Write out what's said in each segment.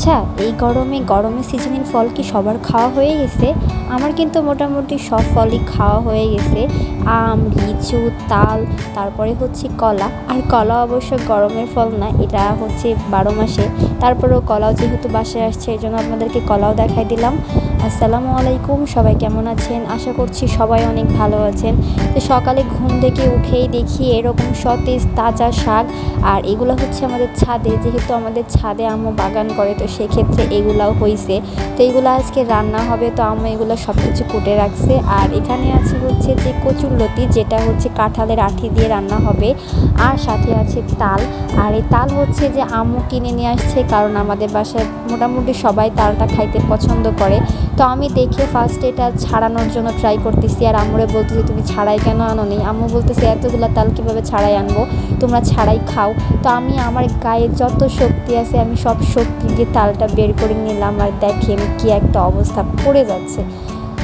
আচ্ছা, এই গরমে সিজনিং ফল কি সবার খাওয়া হয়ে গেছে? আমার কিন্তু মোটামুটি সব ফলই খাওয়া হয়ে গেছে। আম, লিচু, তাল, তারপরে হচ্ছে কলা। আর কলা অবশ্য গরমের ফল না, এটা হচ্ছে 12 মাসে। তারপরেও কলাও যেহেতু বাসায় আসছে, এই জন্য আপনাদেরকে কলাও দেখাই দিলাম। আসসালামু আলাইকুম, সবাই কেমন আছেন? আশা করছি সবাই অনেক ভালো আছেন। তো সকালে ঘুম থেকে উঠেই দেখি এরকম সতেজ তাজা শাক, আর এগুলো হচ্ছে আমাদের ছাদে, যেহেতু আমাদের ছাদে আম্মু বাগান করে, তো সেক্ষেত্রে এগুলাও হয়েছে। তো এগুলো আজকে রান্না হবে, তো আম্মু এগুলো সব কিছু কুটে রাখছে। আর এখানে আছে হচ্ছে যে কচুরলতি, যেটা হচ্ছে কাঁঠালের আঠি দিয়ে রান্না হবে। আর সাথে আছে তাল। আর এই তাল হচ্ছে যে আম্মু কিনে নিয়ে আসছে, কারণ আমাদের বাসায় মোটামুটি সবাই তালটা খাইতে পছন্দ করে। তো আমি দেখে ফার্স্টে এটা ছাড়ানোর জন্য ট্রাই করতেছি, আর আম্মুরে বলতেছি তুমি ছাড়াই কেন আনো নি? আম্মু বলতেছে এতগুলো তাল কীভাবে ছাড়াই আনবো, তোমরা ছাড়াই খাও। তো আমি আমার গায়ে যত শক্তি আছে আমি সব শক্তি দিয়ে তালটা বের করে নিলাম, আর দেখেন কি একটা অবস্থা পড়ে যাচ্ছে।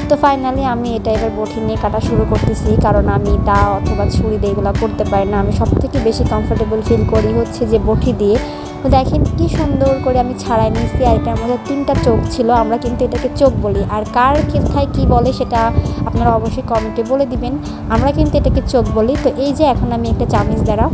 তো ফাইনালি আমি এটা এবার বটি নিয়ে কাটা শুরু করতেছি, কারণ আমি দা অথবা ছুরি দিয়ে এগুলো করতে পারি না। আমি সবথেকে বেশি কমফোর্টেবল ফিল করি হচ্ছে যে বটি দিয়ে। তো দেখেন কি সুন্দর করে আমি ছাড়াই নিয়েছি। আর এটার মধ্যে 3টা চোখ ছিল, আমরা কিন্তু এটাকে চোখ বলি। আর কার কোথায় কী বলে সেটা আপনারা অবশ্যই কমেন্টে বলে দিবেন। আমরা কিন্তু এটাকে চোখ বলি। তো এই যে এখন আমি একটা চামচ দ্বারা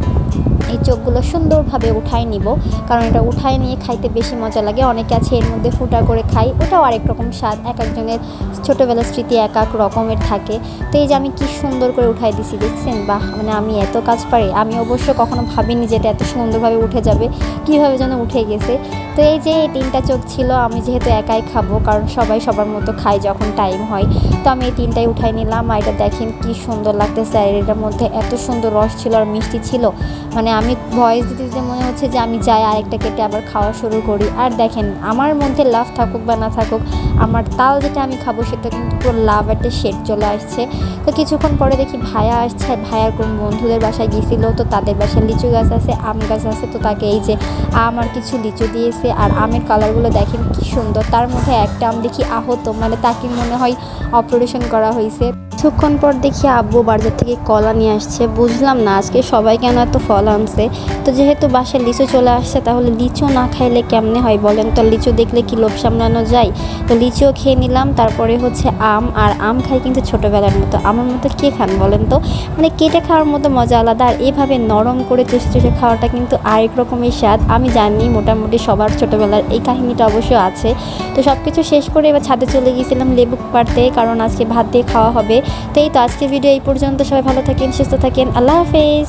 এই চোখগুলো সুন্দরভাবে উঠাই নিব, কারণ এটা উঠাই নিয়ে খাইতে বেশি মজা লাগে। অনেকে আছে এর মধ্যে ফুটা করে খাই, ওটাও আরেক রকম স্বাদ। এক একজনের ছোটোবেলার স্মৃতি এক এক রকমের থাকে। তো এই যে আমি কি সুন্দর করে উঠাই দিছি, দেখছেন? বাহ, মানে আমি এত কাজ পারি। আমি অবশ্য কখনো ভাবিনি যে এটা এত সুন্দরভাবে উঠে যাবে, কীভাবে যেন উঠে গেছে। তো এই যে 3টা চোখ ছিল, আমি যেহেতু একাই খাবো, কারণ সবাই সবার মতো খায় যখন টাইম হয়, তো আমি এই 3টাই উঠাই নিলাম। আর এটা দেখেন কি সুন্দর লাগতেছে, আর এটার মধ্যে এত সুন্দর রস ছিল আর মিষ্টি ছিল, মানে আমি ভয়েস দিতে দিতে মনে হচ্ছে যে আমি যাই আরেকটা কেটে আবার খাওয়া শুরু করি। আর দেখেন আমার মধ্যে লাভ থাকুক বা না থাকুক, আমার তাল যেটা আমি খাবো সেটা কিন্তু পুরো লাভ একটা শেড চলে আসছে। তো কিছুক্ষণ পরে দেখি ভাইয়া আসছে, ভাইয়ার কোন বন্ধুদের বাসায় গিয়েছিল, তো তাদের বাসায় লিচু গাছ আছে, আম গাছ আছে। তো তাকে এই যে আম আর কিছু লিচু দিয়েছে। আর আমের কালারগুলো দেখেন কি সুন্দর, তার মধ্যে একটা আম দেখি আহত, মানে তাকে মনে হয় অপারেশন করা হয়েছে। কিছুক্ষণ পর দেখি আব্বু বাজার থেকে কলা নিয়ে আসছে। বুঝলাম না আজকে সবাই কেন এত ফল আনছে। তো যেহেতু বাসায় লিচু চলে আসছে, তাহলে লিচু না খাইলে কেমনে হয় বলেন তো? লিচু দেখলে কি লোভ সামলানো যায়? তো লিচুও খেয়ে নিলাম। তারপরে হচ্ছে আম, আর আম খাই কিন্তু ছোটোবেলার মতো। আমার মতো কে খান বলেন তো? মানে কেটে খাওয়ার মতো মজা আলাদা, আর এভাবে নরম করে চষে চষে খাওয়াটা কিন্তু আরেক রকমের স্বাদ। আমি জানি মোটামুটি সবার ছোটোবেলার এই কাহিনিটা অবশ্য আছে। তো সব কিছু শেষ করে এবার ছাদে চলে গিয়েছিলাম লেবু পাড়তে, কারণ আজকে ভাত দিয়ে খাওয়া হবে। তো এই তো আজকের ভিডিও এই পর্যন্ত। সবাই ভালো থাকেন, সুস্থ থাকেন, আল্লাহ হাফেজ।